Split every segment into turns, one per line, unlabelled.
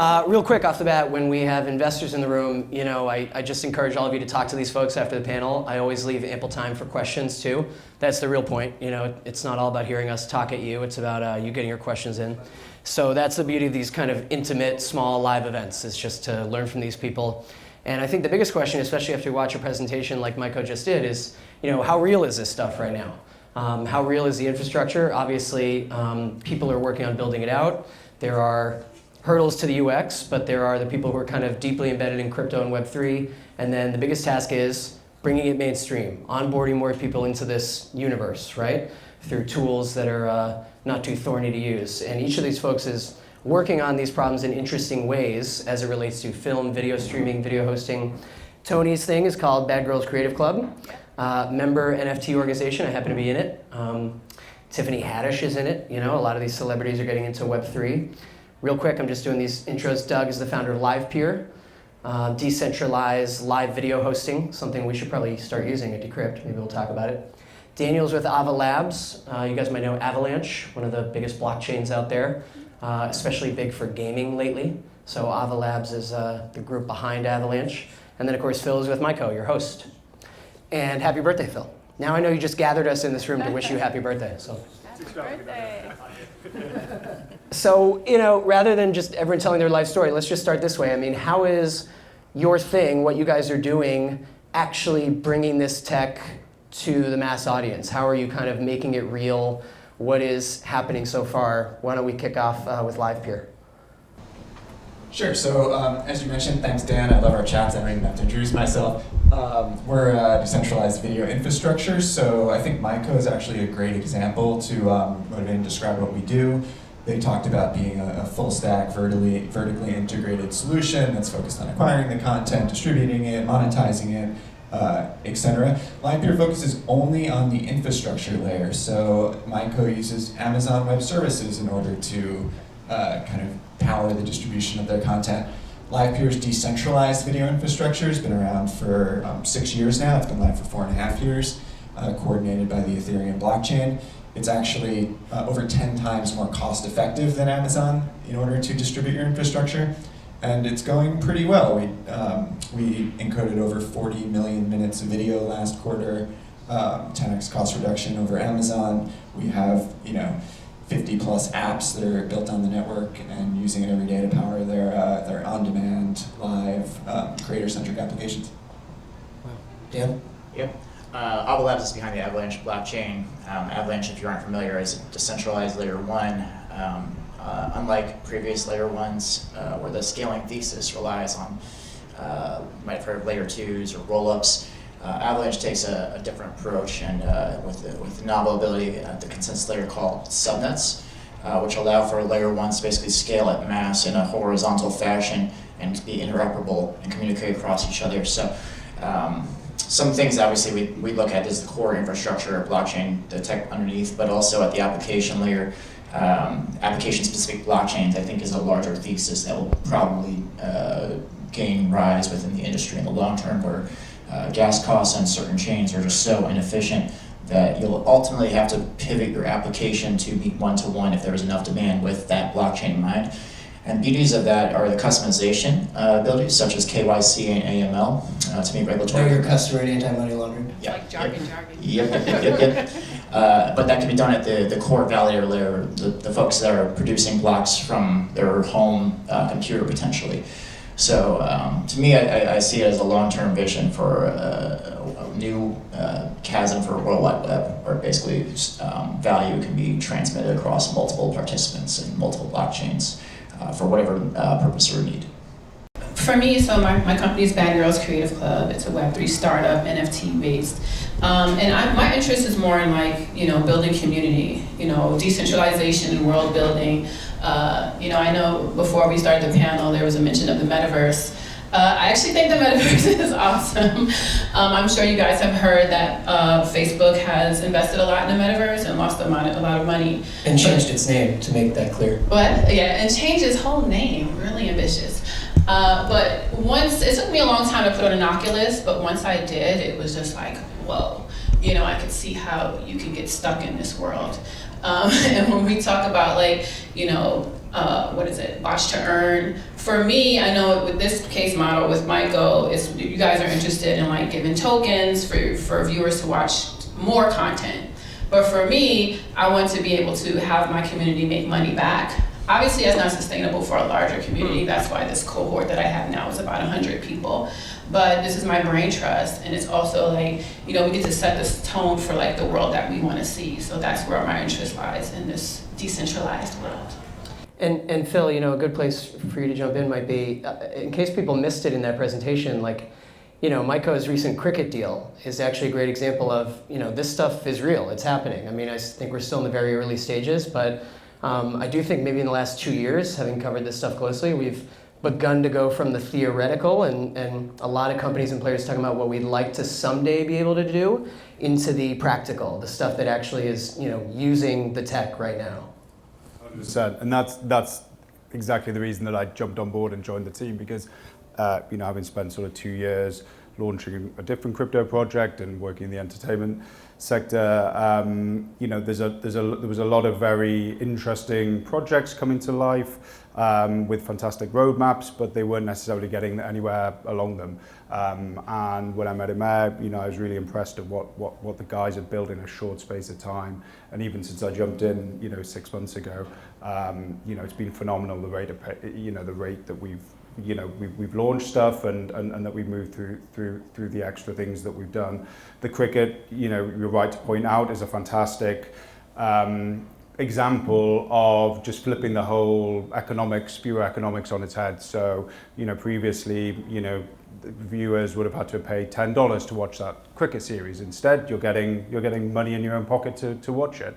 Real quick off the bat, when we have investors in the room, I just encourage all of you to talk to these folks after the panel. I always leave ample time for questions too. That's the real point. It's not all about hearing us talk at you. It's about you getting your questions in. So that's the beauty of these kind of intimate, small live events, is just to learn from these people. And I think the biggest question, especially after you watch a presentation like Maiko just did, is how real is this stuff right now? How real is the infrastructure? Obviously, people are working on building it out. There are hurdles to the UX, but there are the people who are kind of deeply embedded in crypto and Web3. And then the biggest task is bringing it mainstream, onboarding more people into this universe, right? Through tools that are not too thorny to use. And each of these folks is working on these problems in interesting ways as it relates to film, video streaming, video hosting. Toni's thing is called Badgrrls Creative Club. Member NFT organization, I happen to be in it. Tiffany Haddish is in it. A lot of these celebrities are getting into Web3. Real quick, I'm just doing these intros. Doug is the founder of Livepeer, decentralized live video hosting, something we should probably start using at Decrypt. Maybe we'll talk about it. Daniel's with Ava Labs. You guys might know Avalanche, one of the biggest blockchains out there, especially big for gaming lately. So Ava Labs is the group behind Avalanche. And then, of course, Phil is with Maiko, your host. And happy birthday, Phil. Now I know you just gathered us in this room to wish you happy birthday. So.
Happy birthday.
So, rather than just everyone telling their life story, let's just start this way. I mean, how is your thing, what you guys are doing, actually bringing this tech to the mass audience? How are you kind of making it real? What is happening so far? Why don't we kick off with Livepeer?
Sure. So, as you mentioned, thanks, Dan. I love our chats. I don't even have to introduce myself. We're a decentralized video infrastructure, so I think Maiko is actually a great example to motivate and describe what we do. They talked about being a full-stack, vertically integrated solution that's focused on acquiring the content, distributing it, monetizing it, etc. Livepeer focuses only on the infrastructure layer, so Maiko uses Amazon Web Services in order to kind of power the distribution of their content. Livepeer's decentralized video infrastructure has been around for 6 years now. It's been live for 4.5 years, coordinated by the Ethereum blockchain. It's actually over 10 times more cost effective than Amazon in order to distribute your infrastructure. And it's going pretty well. We encoded over 40 million minutes of video last quarter, 10x cost reduction over Amazon. We have 50 plus apps that are built on the network and using it every day to power their on-demand, live, creator-centric applications.
Wow. Dan?
Yep. Ava Labs is behind the Avalanche blockchain. Avalanche, if you aren't familiar, is a decentralized layer 1. Unlike previous layer 1s, where the scaling thesis relies on, you might have heard of layer 2s or roll-ups, Avalanche takes a different approach, and with the novel ability, the consensus layer called subnets, which allow for layer 1s to basically scale at mass in a horizontal fashion and be interoperable and communicate across each other. So some things obviously we look at is the core infrastructure, blockchain, the tech underneath, but also at the application layer, application-specific blockchains, I think, is a larger thesis that will probably gain rise within the industry in the long term, where gas costs on certain chains are just so inefficient that you'll ultimately have to pivot your application to be one-to-one if there is enough demand with that blockchain in mind. And beauties of that are the customization abilities, such as KYC and AML, to meet regulatory.
Know your customer and anti-money laundering.
Yep.
Like jargon.
Yep. But that can be done at the core validator layer, the folks that are producing blocks from their home computer potentially. So to me, I see it as a long-term vision for a new chasm for World Wide Web, where basically value can be transmitted across multiple participants and multiple blockchains for whatever purpose or need.
For me, so my company is Badgrrls Creative Club. It's a Web3 startup, NFT based. And my interest is more in building community, decentralization and world building. I know before we started the panel, there was a mention of the metaverse. I actually think the metaverse is awesome. I'm sure you guys have heard that Facebook has invested a lot in the metaverse and lost a lot of money.
And changed its name, to make that clear.
What? Yeah, and changed its whole name. Really ambitious. But it took me a long time to put on an Oculus, but once I did, it was just like, whoa. I could see how you can get stuck in this world. And when we talk about watch to earn, For me, I know with this case model with Michael, is you guys are interested in like giving tokens for viewers to watch more content. But for me, I want to be able to have my community make money back. Obviously, that's not sustainable for a larger community. That's why this cohort that I have now is about 100 people. But this is my brain trust, and it's also like, we get to set this tone for like the world that we want to see. So that's where my interest lies, in this decentralized world.
And Phil, a good place for you to jump in might be, in case people missed it in that presentation, like, Maiko's recent Cricket deal is actually a great example of, this stuff is real, it's happening. I mean, I think we're still in the very early stages, but I do think maybe in the last 2 years, having covered this stuff closely, we've begun to go from the theoretical and a lot of companies and players talking about what we'd like to someday be able to do, into the practical, the stuff that actually is, using the tech right now.
100%. And that's exactly the reason that I jumped on board and joined the team, because having spent sort of 2 years launching a different crypto project and working in the entertainment sector, there was a lot of very interesting projects coming to life with fantastic roadmaps, but they weren't necessarily getting anywhere along them. And when I met him there, I was really impressed at what the guys had built in a short space of time. And even since I jumped in, 6 months ago, it's been phenomenal, the rate that we've launched stuff and that we've moved through the extra things that we've done. The cricket, you're right to point out, is a fantastic example of just flipping the whole pure economics on its head. So, previously, viewers would have had to pay $10 to watch that cricket series. Instead, you're getting money in your own pocket to watch it.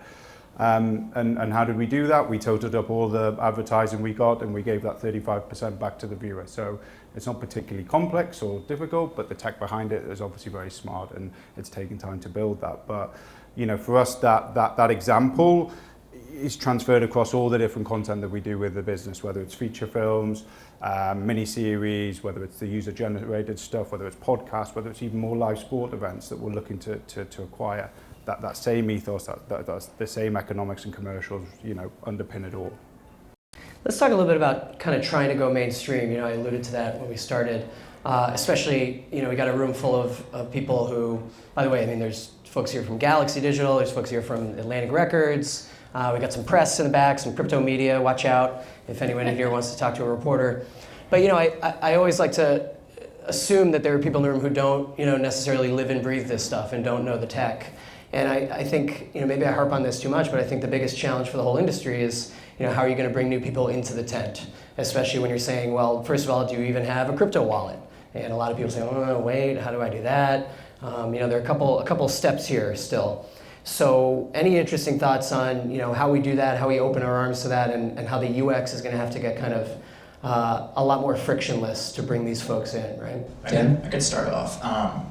And how did we do that? We totaled up all the advertising we got, and we gave that 35% back to the viewer. So it's not particularly complex or difficult, but the tech behind it is obviously very smart, and it's taken time to build that. But for us, that example is transferred across all the different content that we do with the business, whether it's feature films, mini-series, whether it's the user-generated stuff, whether it's podcasts, whether it's even more live sport events that we're looking to acquire. That same ethos, that's the same economics and commercials, underpin it all.
Let's talk a little bit about kind of trying to go mainstream. I alluded to that when we started. Especially, we got a room full of people who, by the way, there's folks here from Galaxy Digital, there's folks here from Atlantic Records, we got some press in the back, some crypto media, watch out if anyone in here wants to talk to a reporter. But, I always like to assume that there are people in the room who don't, necessarily live and breathe this stuff and don't know the tech. And I think, maybe I harp on this too much, but I think the biggest challenge for the whole industry is, how are you going to bring new people into the tent? Especially when you're saying, well, first of all, do you even have a crypto wallet? And a lot of people say, oh, wait, how do I do that? There are a couple steps here still. So any interesting thoughts on, how we do that, how we open our arms to that, and how the UX is going to have to get kind of a lot more frictionless to bring these folks in, right?
I could start off.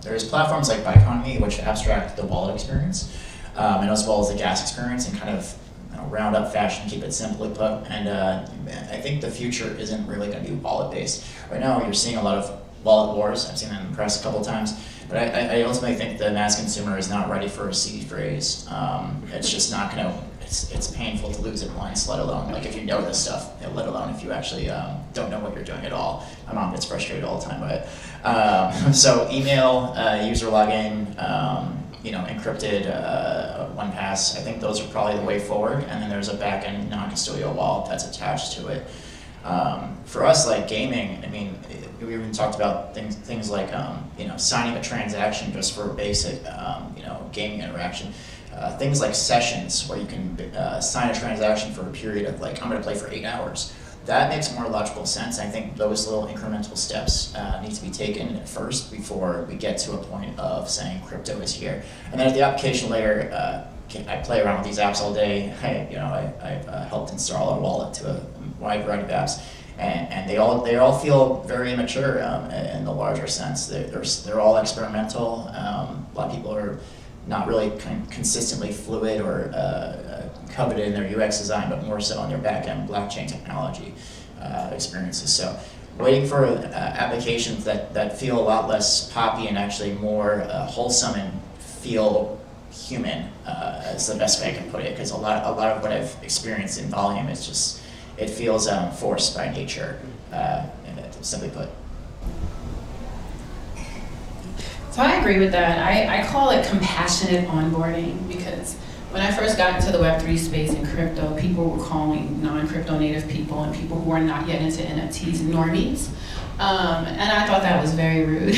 There's platforms like Petkanics which abstract the wallet experience, and as well as the gas experience, and kind of round up fashion, keep it simply put. And I think the future isn't really going to be wallet based. Right now, you're seeing a lot of wallet wars. I've seen that in the press a couple times. But I ultimately think the mass consumer is not ready for a seed phrase. It's just not going to. It's painful to lose it once, let alone if you know this stuff, let alone if you actually don't know what you're doing at all. My mom gets frustrated all the time by it. So email, user login, encrypted 1Pass. I think those are probably the way forward. And then there's a back-end non-custodial wallet that's attached to it. For us, like gaming, we even talked about things like signing a transaction just for a basic gaming interaction. Things like sessions where you can sign a transaction for a period of I'm going to play for 8 hours. That makes more logical sense. I think those little incremental steps need to be taken first before we get to a point of saying crypto is here. And then at the application layer, I play around with these apps all day. I've helped install a wallet to a wide variety of apps, and they all feel very immature in the larger sense. They're all experimental. A lot of people are not really consistently fluid or coveted in their UX design, but more so on their back-end blockchain technology experiences. So waiting for applications that feel a lot less poppy and actually more wholesome and feel human is the best way I can put it, because a lot of what I've experienced in volume is just, it feels forced by nature. simply put.
So I agree with that. I call it compassionate onboarding, because when I first got into the Web3 space in crypto, people were calling non-crypto native people and people who are not yet into NFTs normies. And I thought that was very rude.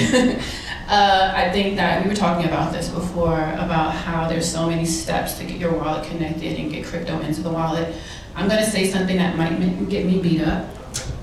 I think that we were talking about this before, about how there's so many steps to get your wallet connected and get crypto into the wallet. I'm gonna say something that might get me beat up,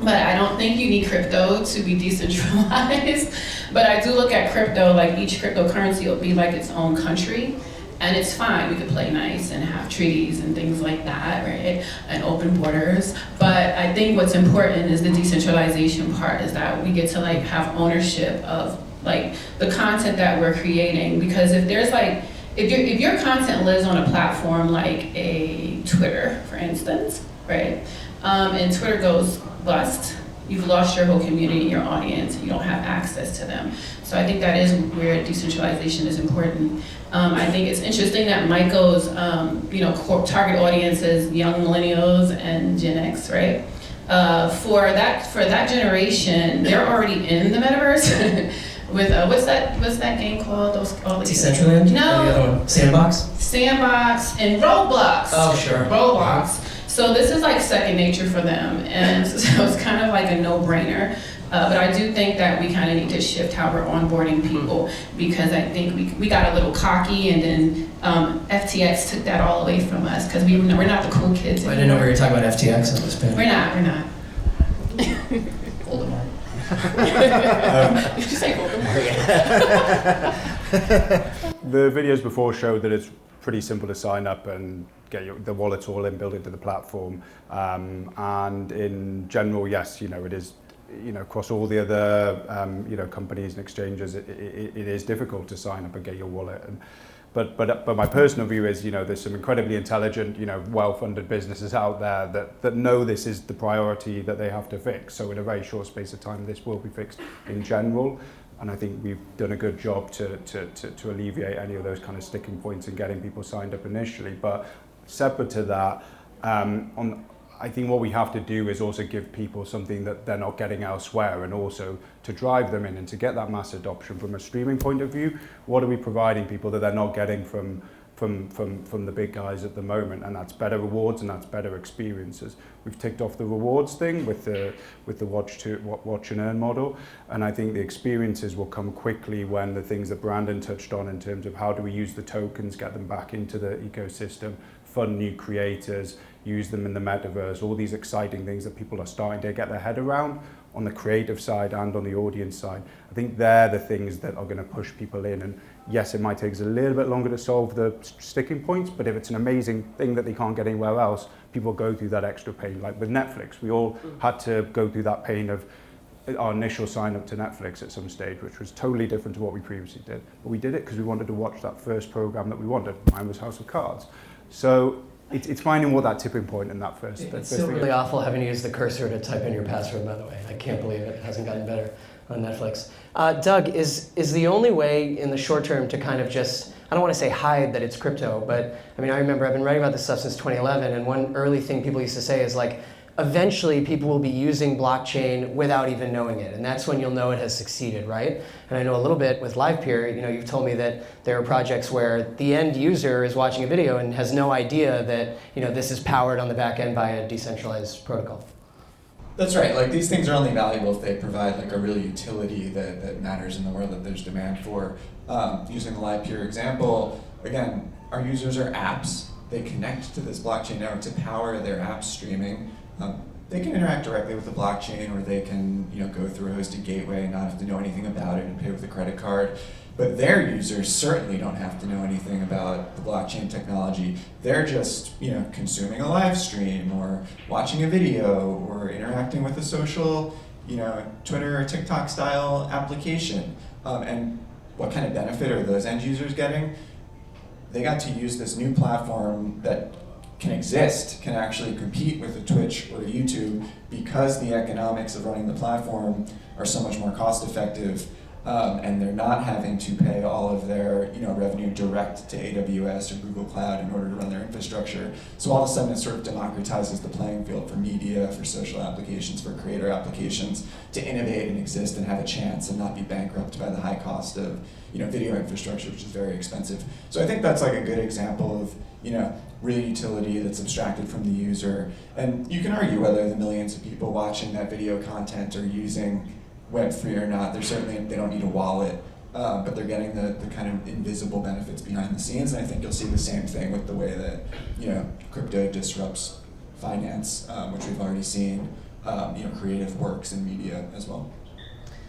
but I don't think you need crypto to be decentralized. But I do look at crypto like each cryptocurrency will be like its own country. And it's fine, we could play nice and have treaties and things like that, right? And open borders. But I think what's important is the decentralization part, is that we get to like have ownership of like the content that we're creating. Because if there's like, if your content lives on a platform like a Twitter, for instance, right? And Twitter goes bust, you've lost your whole community, your audience, and you don't have access to them. So I think that is where decentralization is important. I think it's interesting that Michael's target audience is young millennials and Gen X, right? For that generation, they're already in the metaverse. With what's that game called?
Decentraland?
No.
The other one. Sandbox?
Sandbox and Roblox.
Oh, sure.
Roblox. So this is like second nature for them, and so it's kind of like a no-brainer. But I do think that we kind of need to shift how we're onboarding people, because I think we got a little cocky, and then FTX took that all away from us, because we're not the cool kids anymore.
I didn't know we were talking about FTX on this panel.
We're not.
Voldemort.
Did you say Voldemort?
The videos before showed that it's pretty simple to sign up and get the wallets all in, built into the platform. And in general, yes, it is, across all the other, companies and exchanges, it is difficult to sign up and get your wallet. But my personal view is, there's some incredibly intelligent, well-funded businesses out there that know this is the priority that they have to fix. So in a very short space of time, this will be fixed in general. And I think we've done a good job to alleviate any of those kind of sticking points and getting people signed up initially. But separate to that, I think what we have to do is also give people something that they're not getting elsewhere, and also to drive them in and to get that mass adoption from a streaming point of view. What are we providing people that they're not getting from the big guys at the moment? And that's better rewards and that's better experiences. We've ticked off the rewards thing with the watch and earn model, and I think the experiences will come quickly when the things that Brandon touched on in terms of how do we use the tokens, get them back into the ecosystem, fund new creators, use them in the metaverse, all these exciting things that people are starting to get their head around on the creative side and on the audience side. I think they're the things that are going to push people in. And yes, it might take us a little bit longer to solve the sticking points, but if it's an amazing thing that they can't get anywhere else, people go through that extra pain. Like with Netflix, we all had to go through that pain of our initial sign up to Netflix at some stage, which was totally different to what we previously did. But we did it because we wanted to watch that first program that we wanted. Mine was House of Cards. So it's finding what that tipping point in that first.
It's still really awful having to use the cursor to type in your password, by the way. I can't believe it hasn't gotten better on Netflix. Doug, is the only way in the short term to kind of just, I don't want to say hide that it's crypto, but I mean, I remember I've been writing about this stuff since 2011, and one early thing people used to say is like, eventually people will be using blockchain without even knowing it, and that's when you'll know it has succeeded, right? And I know a little bit with Livepeer, you've told me that there are projects where the end user is watching a video and has no idea that this is powered on the back end by a decentralized protocol.
That's right. Like, these things are only valuable if they provide like a real utility that matters in the world that there's demand for. Using the Livepeer example, again, our users are apps. They connect to this blockchain network to power their app streaming. They can interact directly with the blockchain, or they can go through a hosted gateway and not have to know anything about it and pay with a credit card. But their users certainly don't have to know anything about the blockchain technology. They're just consuming a live stream or watching a video or interacting with a social Twitter or TikTok style application. And what kind of benefit are those end users getting? They got to use this new platform that can actually compete with a Twitch or a YouTube, because the economics of running the platform are so much more cost effective and they're not having to pay all of their revenue direct to AWS or Google Cloud in order to run their infrastructure. So all of a sudden it sort of democratizes the playing field for media, for social applications, for creator applications to innovate and exist and have a chance and not be bankrupt by the high cost of video infrastructure, which is very expensive. So I think that's like a good example of real utility that's abstracted from the user. And you can argue whether the millions of people watching that video content are using Web3 or not. They don't need a wallet, but they're getting the kind of invisible benefits behind the scenes. And I think you'll see the same thing with the way that crypto disrupts finance, which we've already seen. Creative works in media as well.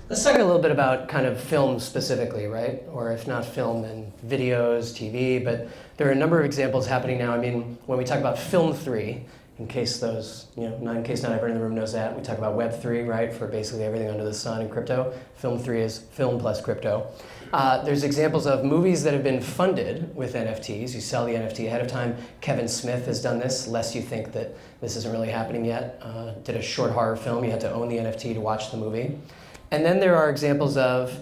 Let's talk a little bit about kind of film specifically, right? Or if not film, then videos, TV, but there are a number of examples happening now. I mean, when we talk about Film 3, in case not everyone in the room knows that, we talk about Web3, right, for basically everything under the sun in crypto. Film 3 is film plus crypto. There's examples of movies that have been funded with NFTs. You sell the NFT ahead of time. Kevin Smith has done this, lest you think that this isn't really happening yet. Did a short horror film. You had to own the NFT to watch the movie. And then there are examples of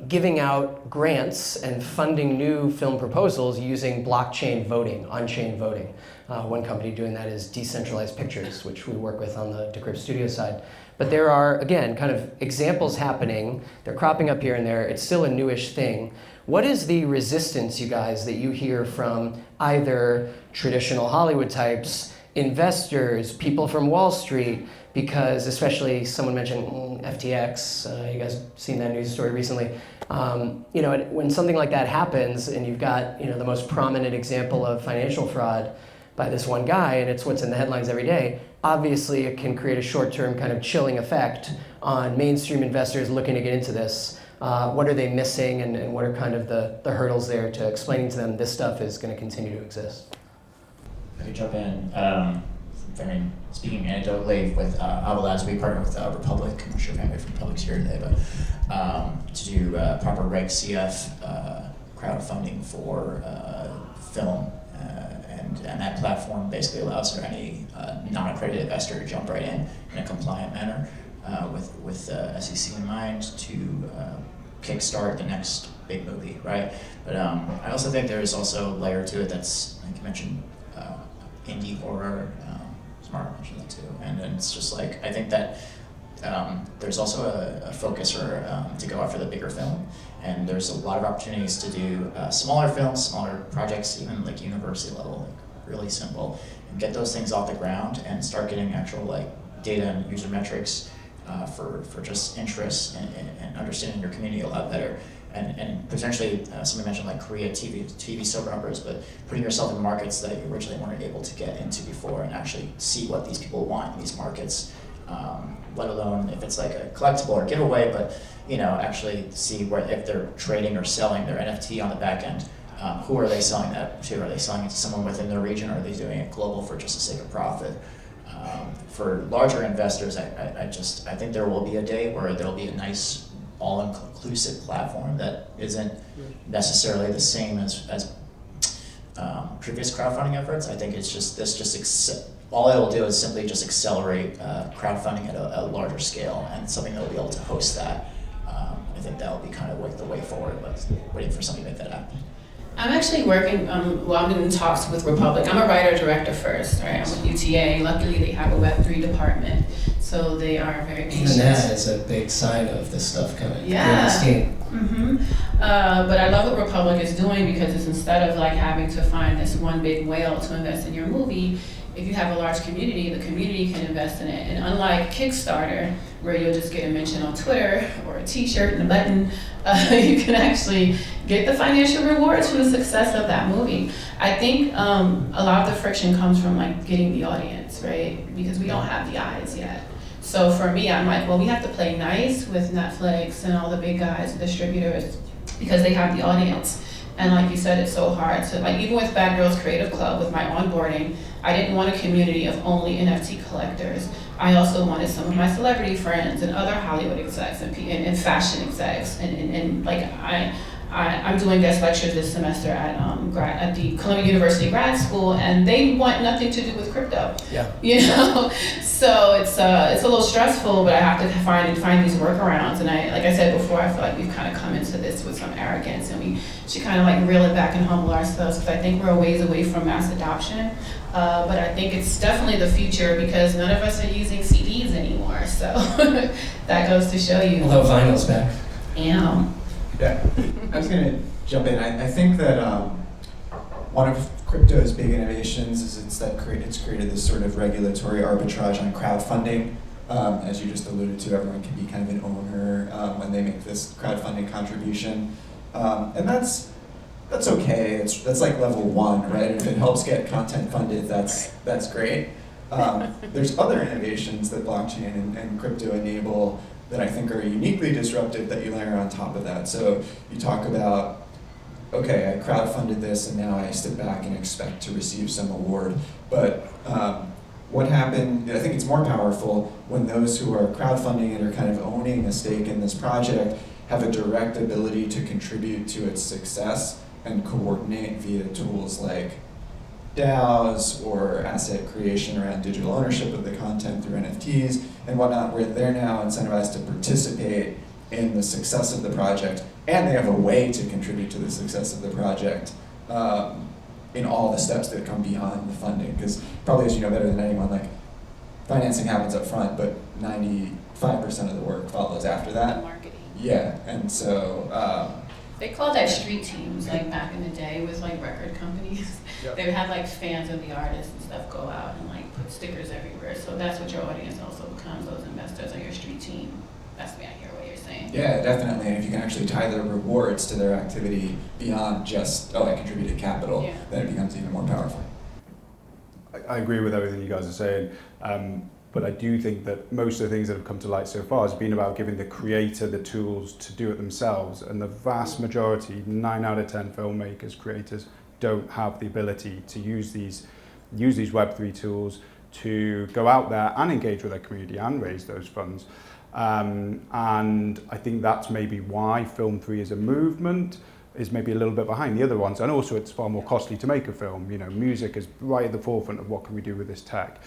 giving out grants and funding new film proposals using blockchain voting, on-chain voting. One company doing that is Decentralized Pictures, which we work with on the Decrypt studio side. But there are, again, kind of examples happening. They're cropping up here and there. It's still a newish thing. What is the resistance, you guys, that you hear from either traditional Hollywood types, investors, people from Wall Street? Because especially someone mentioned FTX, you guys seen that news story recently. When something like that happens and you've got the most prominent example of financial fraud by this one guy, and it's what's in the headlines every day, obviously it can create a short-term kind of chilling effect on mainstream investors looking to get into this. What are they missing, and what are kind of the hurdles there to explaining to them this stuff is going to continue to exist?
I could jump in. Speaking anecdotally, with Ava Labs, we partner with Republic. I'm not sure if anybody from Republic's here today, but to do proper Reg CF crowdfunding for film, and that platform basically allows for any non-accredited investor to jump right in a compliant manner with SEC in mind to kickstart the next big movie, right? But I also think there's also a layer to it that's, like you mentioned, indie horror. Smart mentioned that too, and it's just like I think that there's also a focus to go after the bigger film, and there's a lot of opportunities to do smaller films, smaller projects, even like university level, like really simple, and get those things off the ground and start getting actual like data and user metrics for just interest and understanding your community a lot better. And potentially, somebody mentioned like Korea TV soap operas, but putting yourself in markets that you originally weren't able to get into before and actually see what these people want in these markets, let alone if it's like a collectible or giveaway, but actually see where if they're trading or selling their NFT on the back end, who are they selling that to? Are they selling it to someone within their region, or are they doing it global for just the sake of profit? For larger investors, I think there will be a day where there'll be a nice all-inclusive platform that isn't necessarily the same as previous crowdfunding efforts. I think it's just all it'll do is simply just accelerate crowdfunding at a larger scale, and something that will be able to host that. I think that will be kind of like the way forward, but waiting for somebody to make that happen.
I'm actually working, I'm in talks with Republic. I'm a writer-director first, right? I'm with UTA. Luckily, they have a Web3 department, so they are very patient.
Even that is a big sign of this stuff coming.
Yeah. But I love what Republic is doing, because it's instead of like having to find this one big whale to invest in your movie, if you have a large community, the community can invest in it. And unlike Kickstarter, where you'll just get a mention on Twitter or a t-shirt and a button, you can actually get the financial rewards from the success of that movie. I think a lot of the friction comes from like getting the audience, right? Because we don't have the eyes yet. So for me, I'm like, well, we have to play nice with Netflix and all the big guys, distributors, because they have the audience. And like you said, it's so hard to, like, even with Badgrrls Creative Club, with my onboarding, I didn't want a community of only NFT collectors. I also wanted some of my celebrity friends and other Hollywood execs and fashion execs. And like, I I'm doing guest lectures this semester at the Columbia University Grad School, and they want nothing to do with crypto.
Yeah.
You know, so it's a little stressful, but I have to find these workarounds. And like I said before, I feel like we've kind of come into this with some arrogance, and we should kind of like reel it back and humble ourselves, because I think we're a ways away from mass adoption. But I think it's definitely the future, because none of us are using CDs anymore. So that goes to show you.
Although vinyl's back.
Yeah.
Yeah, I was going to jump in. I think that one of crypto's big innovations is it's created this sort of regulatory arbitrage on crowdfunding. As you just alluded to, everyone can be kind of an owner when they make this crowdfunding contribution, and that's okay. That's like level one, right? If it helps get content funded, that's great. There's other innovations that blockchain and crypto enable that I think are uniquely disruptive that you layer on top of that. So you talk about, okay, I crowdfunded this and now I sit back and expect to receive some award. But what happened, I think it's more powerful when those who are crowdfunding and are kind of owning a stake in this project have a direct ability to contribute to its success and coordinate via tools like DAOs or asset creation around digital ownership of the content through NFTs and whatnot, where they're now incentivized to participate in the success of the project, and they have a way to contribute to the success of the project in all the steps that come beyond the funding. Because probably, as you know better than anyone, like financing happens up front, but 95% of the work follows after that.
Marketing.
Yeah, and so
They called that street teams, like back in the day with like record companies.
Yep.
They would have like fans of the artists and stuff go out and like put stickers everywhere. So that's what your audience also becomes, those investors are your street team. That's me, I hear what you're saying.
yeah, definitely. And if you can actually tie their rewards to their activity beyond just, oh, I contributed capital,
Yeah.
then it becomes even more powerful.
I agree with everything you guys are saying, but I do think that most of the things that have come to light so far has been about giving the creator the tools to do it themselves, and the vast majority, 9 out of 10 filmmakers, creators, don't have the ability to use these Web3 tools to go out there and engage with their community and raise those funds. And I think that's maybe why Film 3 as a movement is maybe a little bit behind the other ones, and also it's far more costly to make a film. You know, music is right at the forefront of what can we do with this tech.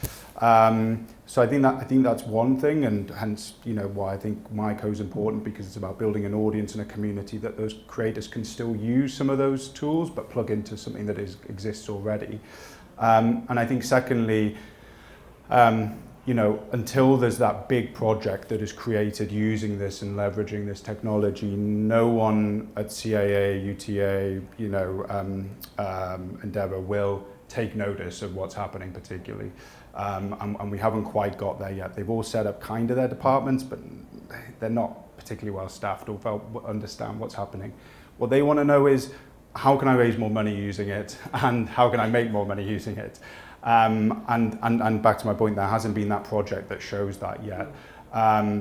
So I think that's one thing, and hence, you know, why I think MyCo is important, because it's about building an audience and a community that those creators can still use some of those tools, but plug into something that exists already. And I think secondly, you know, until there's that big project that is created using this and leveraging this technology, no one at CAA, UTA, you know, Endeavour will take notice of what's happening particularly. And we haven't quite got there yet. They've all set up kind of their departments, but they're not particularly well staffed or understand what's happening. What they want to know is, how can I raise more money using it, and how can I make more money using it? And back to my point, there hasn't been that project that shows that yet.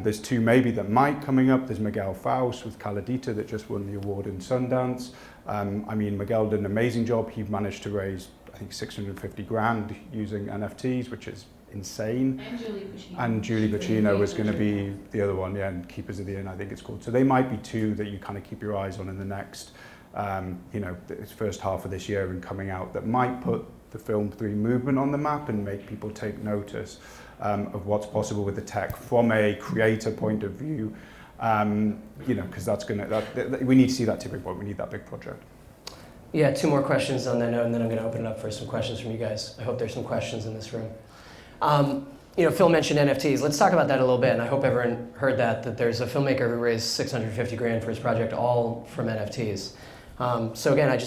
There's two maybe that might coming up. There's Miguel Faust with Caladita that just won the award in Sundance. I mean, Miguel did an amazing job. He managed to raise, I think, 650 grand using NFTs, which is insane. And Julie Bacchino was going to be the other one, yeah, and Keepers of the Inn, I think it's called. So they might be two that you kind of keep your eyes on in the next, you know, this first half of this year and coming out, that might put the Film 3 movement on the map and make people take notice of what's possible with the tech from a creator point of view. You know, because that's we need to see that tipping point. We need that big project.
Yeah, 2 more questions on that note, and then I'm going to open it up for some questions from you guys. I hope there's some questions in this room. You know, Phil mentioned NFTs. Let's talk about that a little bit, and I hope everyone heard that there's a filmmaker who raised 650 grand for his project, all from NFTs. So again,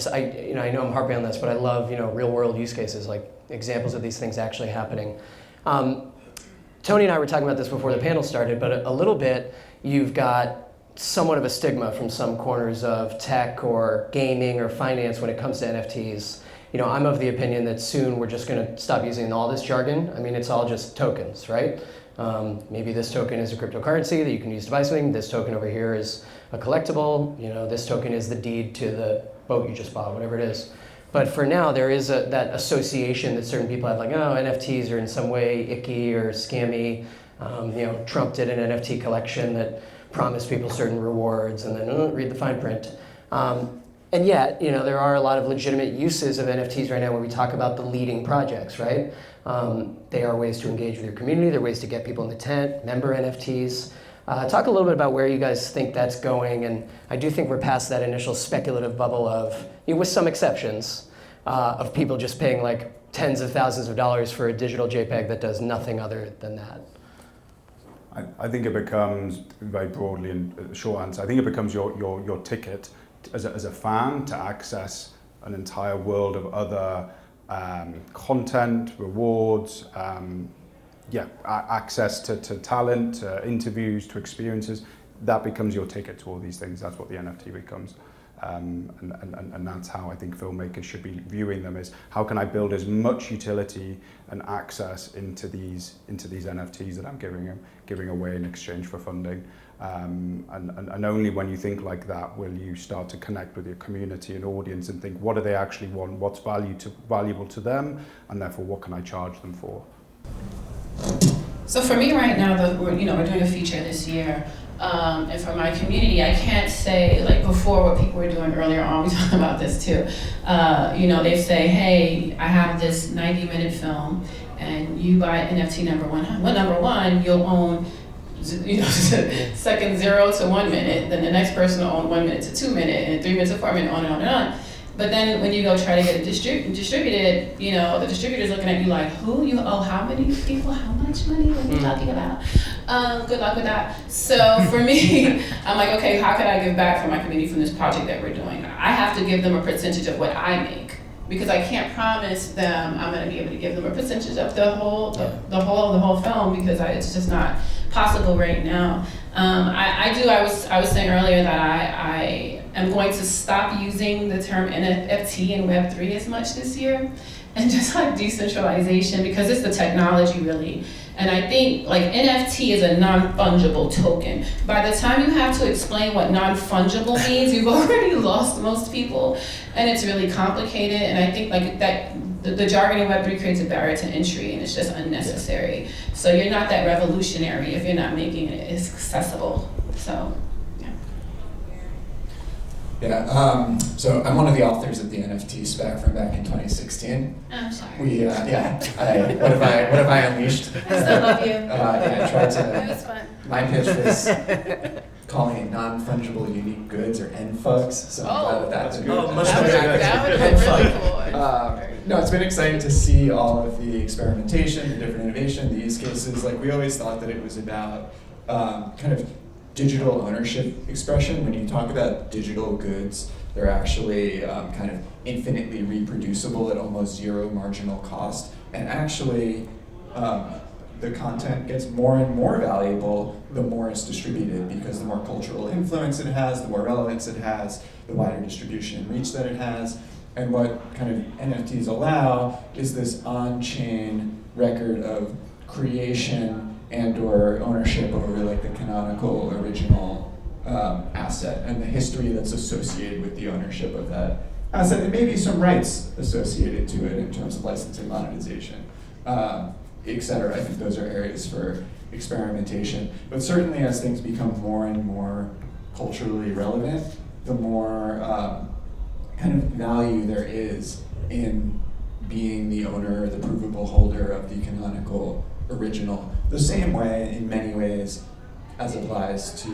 you know, I know I'm harping on this, but I love, you know, real world use cases, like examples of these things actually happening. Toni and I were talking about this before the panel started, but a little bit, you've got somewhat of a stigma from some corners of tech or gaming or finance when it comes to NFTs. You know, I'm of the opinion that soon we're just going to stop using all this jargon. I mean, it's all just tokens, right? Maybe this token is a cryptocurrency that you can use to buy something. This token over here is a collectible. You know, this token is the deed to the boat you just bought, whatever it is. But for now, there is that association that certain people have, like, oh, NFTs are in some way icky or scammy. You know, Trump did an NFT collection that promised people certain rewards, and then read the fine print. And yet, there are a lot of legitimate uses of NFTs right now where we talk about the leading projects, right? They are ways to engage with your community. They're ways to get people in the tent, member NFTs. Talk a little bit about where you guys think that's going. And I do think we're past that initial speculative bubble of, with some exceptions, of people just paying like tens of thousands of dollars for a digital JPEG that does nothing other than that.
I think it becomes, very broadly and short answer, I think it becomes your ticket as a fan to access an entire world of other content, rewards, access to talent, to interviews, to experiences. That becomes your ticket to all these things. That's what the NFT becomes. And that's how I think filmmakers should be viewing them, is how can I build as much utility and access into these NFTs that I'm giving away in exchange for funding. And only when you think like that will you start to connect with your community and audience and think, what do they actually want? What's valuable to them? And therefore, what can I charge them for?
So for me right now, we're doing a feature this year. And for my community, I can't say, like before, what people were doing earlier on, we talked about this too. They say, hey, I have this 90-minute film, and you buy NFT number one, you'll own second 0 to 1 minute, then the next person will own 1 minute to 2 minute, and 3 minutes to 4 minute, on and on and on. But then when you go try to get it distributed, the distributor's looking at you like, who? You owe how many people? How much money? What are you talking about? Good luck with that. So for me, I'm like, okay, how can I give back for my community from this project that we're doing? I have to give them a percentage of what I make, because I can't promise them I'm going to be able to give them a percentage of the whole film, because it's just not possible right now. I was saying earlier that I am going to stop using the term NFT and Web3 as much this year, and just like decentralization, because it's the technology really. And I think like NFT is a non-fungible token. By the time you have to explain what non-fungible means, you've already lost most people, and it's really complicated. And I think like that the jargon in Web3 creates a barrier to entry, and it's just unnecessary. Yeah. So you're not that revolutionary if you're not making it accessible. So.
Yeah, so I'm one of the authors of the NFT spec from back in 2016.
I'm sorry.
What have I unleashed?
I still love you.
I tried to.
It was fun.
My pitch was calling it non-fungible unique goods, or NFUGs. So I'm glad that's good.
That would have been really cool.
No, it's been exciting to see all of the experimentation, the different innovation, the use cases. Like, we always thought that it was about kind of digital ownership expression. When you talk about digital goods, they're actually kind of infinitely reproducible at almost zero marginal cost. And actually, the content gets more and more valuable the more it's distributed, because the more cultural influence it has, the more relevance it has, the wider distribution and reach that it has. And what kind of NFTs allow is this on-chain record of creation and/or ownership over like the canonical original asset, and the history that's associated with the ownership of that asset, and maybe some rights associated to it in terms of licensing, monetization, etc. I think those are areas for experimentation. But certainly, as things become more and more culturally relevant, the more kind of value there is in being the owner, the provable holder of the canonical original. The same way, in many ways, as applies to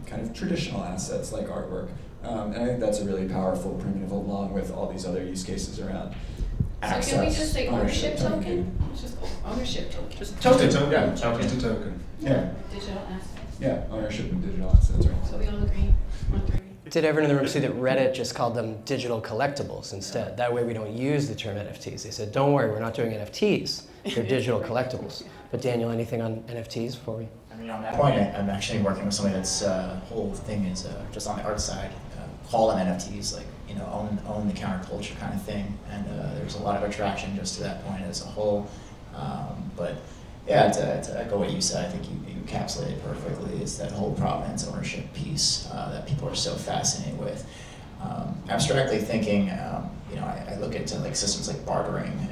kind of traditional assets like artwork. And I think that's a really powerful primitive, along with all these other use cases around access.
So can we just say ownership token? It's just ownership token.
Just token.
Yeah,
Just a token. Yeah.
Digital assets.
Yeah, ownership and digital assets, right.
So we all agree on 3.
Did everyone in the room see that Reddit just called them digital collectibles instead? That way we don't use the term NFTs. They said, don't worry, we're not doing NFTs. They're digital collectibles. But Daniel, anything on NFTs before we?
I mean, on that point, I'm actually working with somebody that's whole thing is just on the art side, call them NFTs, like, own the counterculture kind of thing. And there's a lot of attraction just to that point as a whole. But yeah, to echo what you said, I think you encapsulated it perfectly, is that whole provenance ownership piece that people are so fascinated with. Abstractly thinking, I look into like systems like bartering, and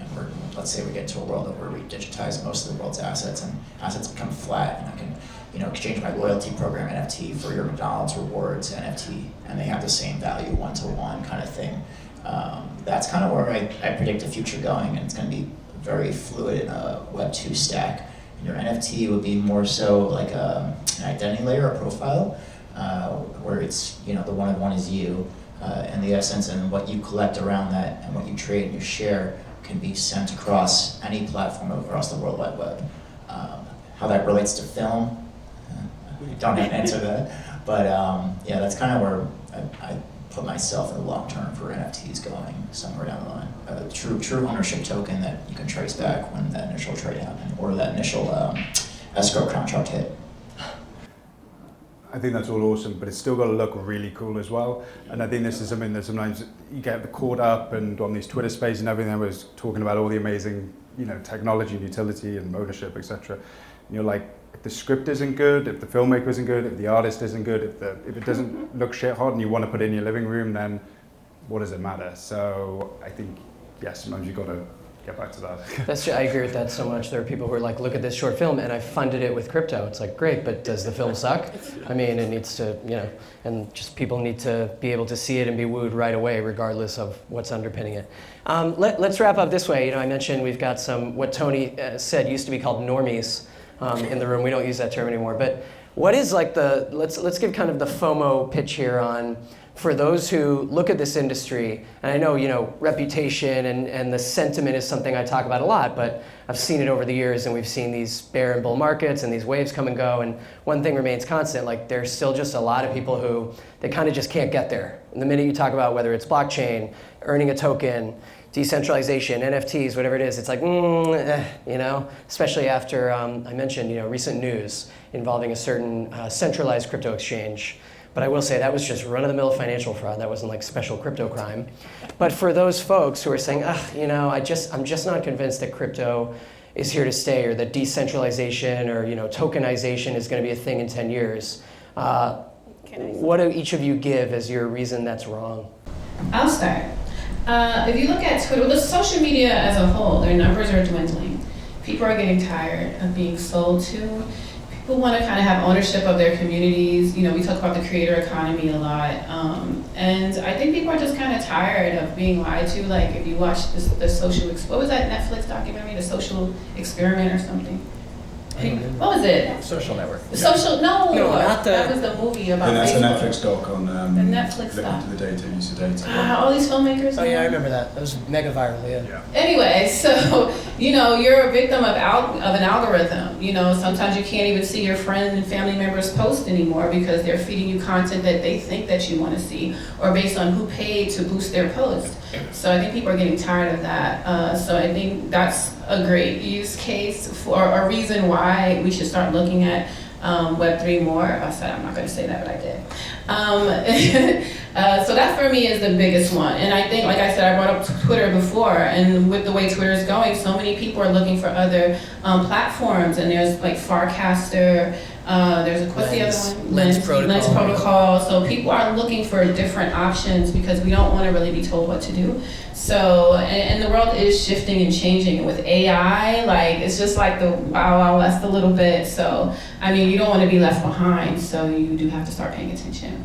let's say we get into a world where we digitize most of the world's assets, and assets become flat, and I can, exchange my loyalty program NFT for your McDonald's rewards NFT, and they have the same value one-to-one kind of thing. That's kind of where I predict the future going, and it's going to be very fluid in a Web2 stack. Your NFT would be more so like an identity layer, a profile, where it's, the one-on-one is you, and the essence and what you collect around that and what you trade and you share can be sent across any platform across the World Wide Web. How that relates to film, we don't have to answer that, but yeah, that's kind of where I put myself in the long term for NFTs going somewhere down the line. A true ownership token that you can trace back when that initial trade happened or that initial escrow contract hit.
I think that's all awesome, but it's still got to look really cool as well. And I think this is something that sometimes you get caught up and on these Twitter spaces and everything. I was talking about all the amazing, technology and utility and ownership, etc. And you're like, if the script isn't good, if the filmmaker isn't good, if the artist isn't good, if it doesn't look shit hot and you want to put it in your living room, then what does it matter? So I think, yes, sometimes you've got to get back to that.
I agree with that so much. There are people who are like, look at this short film and I funded it with crypto. It's like, great, but does the film suck? I mean, it needs to, and just people need to be able to see it and be wooed right away, regardless of what's underpinning it. Let's wrap up this way. I mentioned we've got some, what Toni said used to be called normies in the room. We don't use that term anymore. But what is like let's give kind of the FOMO pitch here on, for those who look at this industry, and I know, reputation and the sentiment is something I talk about a lot, but I've seen it over the years and we've seen these bear and bull markets and these waves come and go, and one thing remains constant, like there's still just a lot of people who, they kind of just can't get there. And the minute you talk about whether it's blockchain, earning a token, decentralization, NFTs, whatever it is, it's like, especially after I mentioned, recent news involving a certain centralized crypto exchange. But I will say that was just run-of-the-mill financial fraud. That wasn't like special crypto crime. But for those folks who are saying, I'm just not convinced that crypto is here to stay, or that decentralization or tokenization is going to be a thing in 10 years. What do each of you give as your reason that's wrong?
I'll start. If you look at Twitter, the social media as a whole, their numbers are dwindling. People are getting tired of being sold to. People want to kind of have ownership of their communities. We talk about the creator economy a lot. And I think people are just kind of tired of being lied to. Like if you watch the social, what was that Netflix documentary, The Social Experiment or something? What was it?
Social Network.
The Social, no,
not the-
that was the movie about
That's the
Facebook.
Netflix doc on
The Netflix
looking
doc.
into the data, use of data.
All these filmmakers.
Oh yeah, I remember that. That was mega viral, yeah.
Anyway, so, you're a victim of an algorithm. Sometimes you can't even see your friend and family members post anymore because they're feeding you content that they think that you want to see, or based on who paid to boost their post. So I think people are getting tired of that. So I think that's a great use case for a reason why we should start looking at Web3 more. I said I'm not going to say that, but I did. So that for me is the biggest one. And I think, like I said, I brought up Twitter before, and with the way Twitter is going, so many people are looking for other platforms. And there's like Farcaster, there's what's the other one? Lens Protocol. So people are looking for different options because we don't want to really be told what to do. So, and the world is shifting and changing. With AI, like, it's just like the Wild West a little bit. So, you don't want to be left behind. So you do have to start paying attention.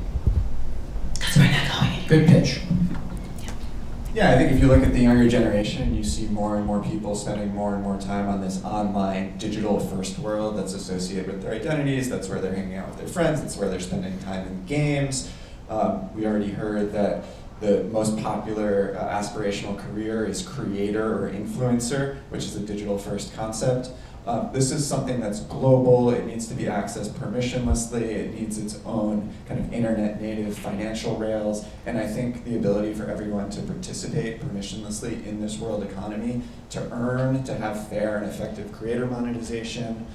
Because we're not going anywhere.
Good pitch.
Yeah, I think if you look at the younger generation, you see more and more people spending more and more time on this online digital first world that's associated with their identities. That's where they're hanging out with their friends. That's where they're spending time in games. We already heard that the most popular aspirational career is creator or influencer, which is a digital first concept. This is something that's global. It needs to be accessed permissionlessly. It needs its own kind of internet native financial rails. And I think the ability for everyone to participate permissionlessly in this world economy, to earn, to have fair and effective creator monetization,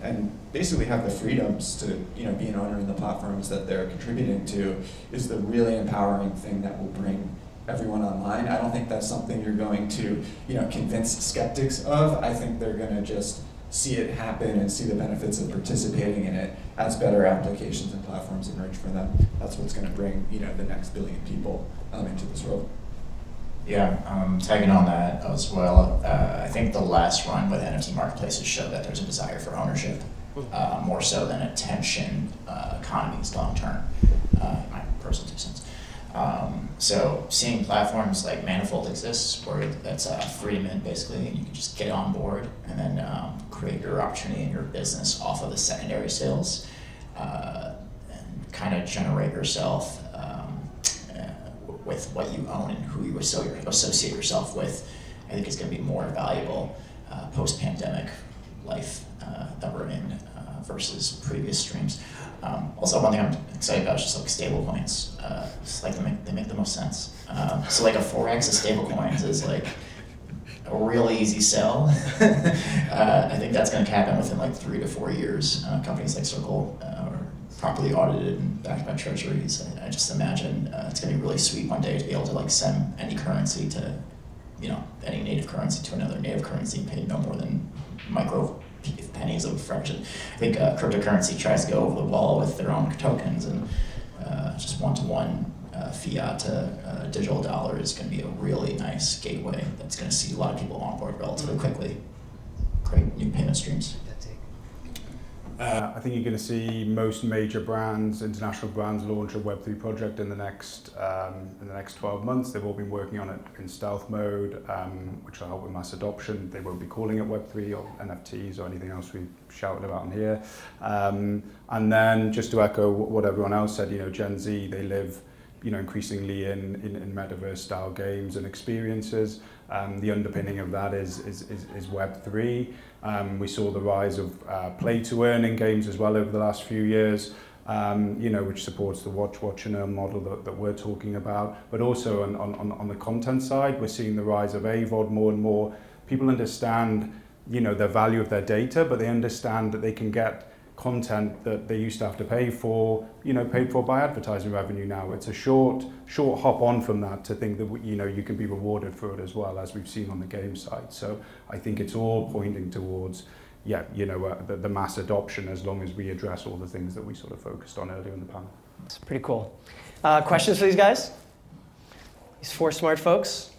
and basically have the freedoms to be an owner in the platforms that they're contributing to, is the really empowering thing that will bring everyone online. I don't think that's something you're going to convince skeptics of. I think they're going to just see it happen and see the benefits of participating in it as better applications and platforms emerge for them. That's what's going to bring the next billion people into this world.
Yeah, tagging on that as well, I think the last run with NFT marketplaces showed that there's a desire for ownership. more so than attention economies long term, my personal 2 cents. So seeing platforms like Manifold exists, where that's free to mint basically, and you can just get on board and then create your opportunity in your business off of the secondary sales, and kind of generate yourself with what you own and who you associate yourself with. I think is going to be more valuable post-pandemic life that we're in versus previous streams. Also, one thing I'm excited about is just like stable coins. It's like they make the most sense. So like a 4x of stable coins is like a really easy sell. I think that's going to happen within like 3 to 4 years. Companies like Circle are properly audited and backed by treasuries. I just imagine it's going to be really sweet one day to be able to like send any currency to, any native currency to another native currency and pay no more than micro pennies of a fraction. I think cryptocurrency tries to go over the wall with their own tokens, and just one-to-one fiat to digital dollar is going to be a really nice gateway that's going to see a lot of people on board relatively quickly. Great new payment streams.
I think you're going to see most major brands, international brands, launch a Web3 project in the next 12 months. They've all been working on it in stealth mode, which will help with mass adoption. They won't be calling it Web3 or NFTs or anything else we shouted about in here. And then just to echo what everyone else said, Gen Z, they live, increasingly in metaverse-style games and experiences. The underpinning of that is Web3. We saw the rise of play-to-earn in games as well over the last few years, which supports the watch-and-earn model that we're talking about. But also on the content side, we're seeing the rise of AVOD more and more. People understand, the value of their data, but they understand that they can get content that they used to have to pay for, paid for by advertising revenue now. It's a short hop on from that to think that, you can be rewarded for it as well, as we've seen on the game side. So I think it's all pointing towards, the mass adoption, as long as we address all the things that we sort of focused on earlier in the panel.
It's pretty cool. Questions for these guys? These 4 smart folks?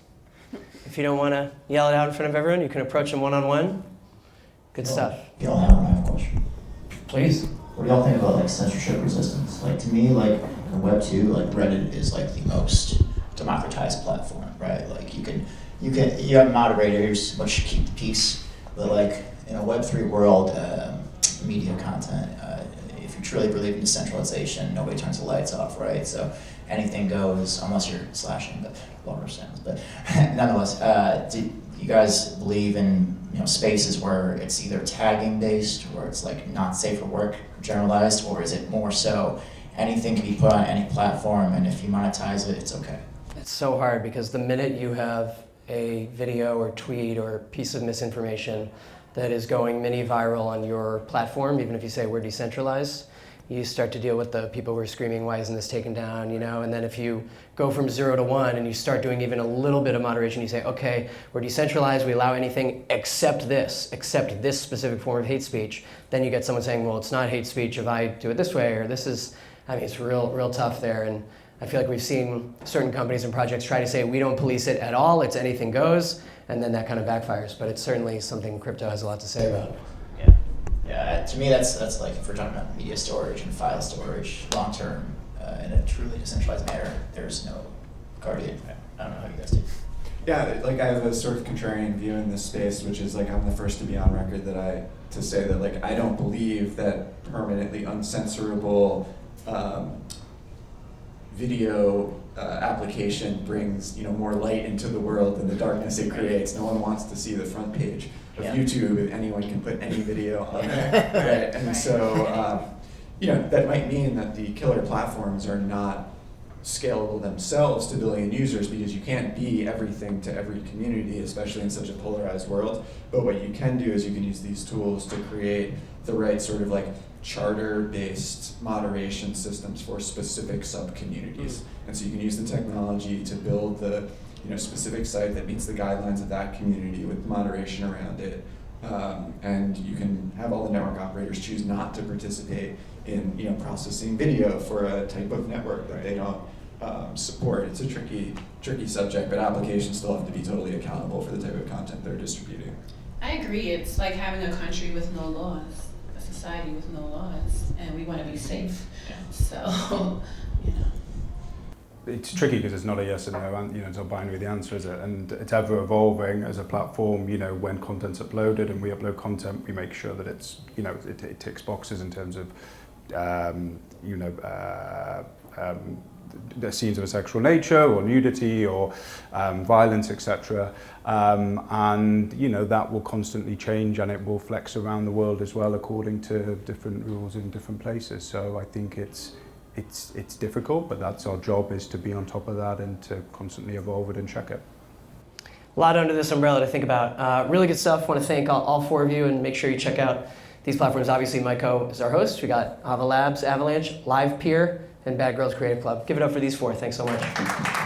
If you don't want to yell it out in front of everyone, you can approach them one-on-one. Good stuff.
I have a question.
Please.
What do y'all think about like censorship resistance? Like to me, like in Web 2, like Reddit is like the most
Democratized platform, right? Like you have moderators which keep the peace, but like in a Web3 world, media content, if you truly believe in decentralization, nobody turns the lights off, right? So anything goes, unless you're slashing the lower sounds. But nonetheless, do you guys believe in spaces where it's either tagging based, or it's like not safe for work, generalized, or is it more so anything can be put on any platform, and if you monetize it, it's okay?
It's so hard, because the minute you have a video or tweet or piece of misinformation that is going mini viral on your platform, even if you say we're decentralized, you start to deal with the people who are screaming, why isn't this taken down, and then if you go from 0 to 1 and you start doing even a little bit of moderation, you say, okay, we're decentralized, we allow anything except this specific form of hate speech, then you get someone saying, well, it's not hate speech if I do it this way, or this is, it's real tough there. And I feel like we've seen certain companies and projects try to say, we don't police it at all, it's anything goes, and then that kind of backfires. But it's certainly something crypto has a lot to say about.
Yeah, to me that's like, if we're talking about media storage and file storage long term in a truly decentralized manner, there's no guardian. I don't know how you guys do.
Yeah, like I have a sort of contrarian view in this space, which is like I'm the first to be on record to say that like I don't believe that permanently uncensorable video application brings more light into the world than the darkness it creates. No one wants to see the front page of YouTube if anyone can put any video on there, right? And so that might mean that the killer platforms are not scalable themselves to billion users, because you can't be everything to every community, especially in such a polarized world. But what you can do is you can use these tools to create the right sort of like charter-based moderation systems for specific sub-communities. And so you can use the technology to build the specific site that meets the guidelines of that community with moderation around it. And you can have all the network operators choose not to participate in processing video for a type of network that they don't support. It's a tricky subject, but applications still have to be totally accountable for the type of content they're distributing.
I agree. It's like having a country with no laws. That's society with no laws, and we want to be safe.
Yeah.
So, you know.
It's tricky because it's not a yes and no, it's not binary the answer, is it? And it's ever evolving as a platform. When content's uploaded and we upload content, we make sure that it's, it ticks boxes in terms of, the scenes of a sexual nature or nudity or violence, etc. And that will constantly change, and it will flex around the world as well according to different rules in different places. So I think it's difficult, but that's our job, is to be on top of that and to constantly evolve it and check it.
A lot under this umbrella to think about. Really good stuff. Want to thank all four of you, and make sure you check out these platforms. Obviously, Maiko is our host. We got Ava Labs, Avalanche, Livepeer, and Badgrrls Creative Club. Give it up for these four. Thanks so much.